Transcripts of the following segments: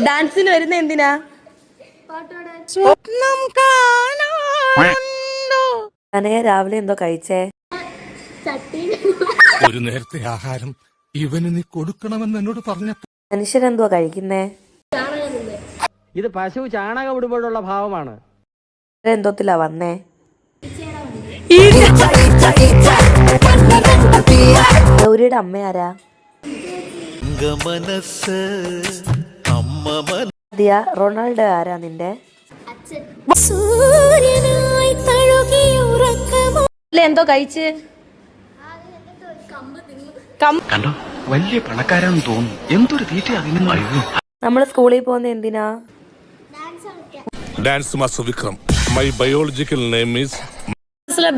ഡാൻസിന് വരുന്ന എന്തിനാ? രാവിലെ എന്തോ കഴിച്ചേ? ഒരു നേരത്തെ ആഹാരം ഇവന് നീ കൊടുക്കണമെന്ന് എന്നോട് പറഞ്ഞ മനുഷ്യരെന്തോ കഴിക്കുന്നേ? ഇത് പശു ചാണകം ഇടുമ്പോഴുള്ള ഭാവമാണ്. എന്തോത്തിലാ വന്നേ? ഗൗരിയുടെ അമ്മയാരാ? റൊണാൾഡോ ആരാ നിന്റെ? എന്തോ കഴിച്ച്? കണ്ടോ, വലിയ പണക്കാരാന്ന് തോന്നുന്നു. എന്തൊരു തീറ്റ. നമ്മള് സ്കൂളിൽ പോകുന്ന എന്തിനാ? Dance master Vikram. My biological name is.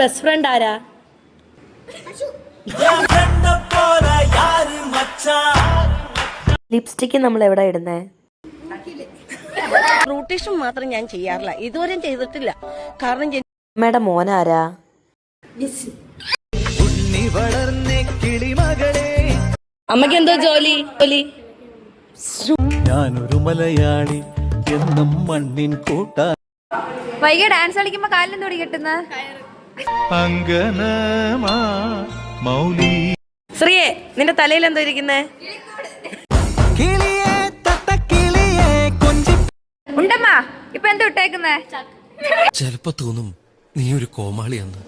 Best friend ആരാ? ലിപ്സ്റ്റിക്ക് നമ്മൾ എവിടെ ഇടുന്നേ? ബ്യൂട്ടീഷ്യൻ മാത്രം ഞാൻ ചെയ്യാറില്ല, ഇതുവരെ ചെയ്തിട്ടില്ല. കാരണം അമ്മയുടെ മോനാരാ? അമ്മക്ക് എന്തോ ജോലി? ഞാനൊരു മലയാളി എന്നും മണ്ണിൻ കൂട്ടാ. വൈകി ഡാൻസ് കളിക്കുമ്പോ കാലിലെന്തോ കിട്ടുന്ന ശ്രീയെ, നിന്റെ തലയിൽ എന്തോ ഇരിക്കുന്നേ? ഉണ്ടമ്മ ഇപ്പൊ എന്തോ ഇട്ടേക്കുന്നേ? ചെലപ്പോ തോന്നും നീ ഒരു കോമാളിയാന്ന്.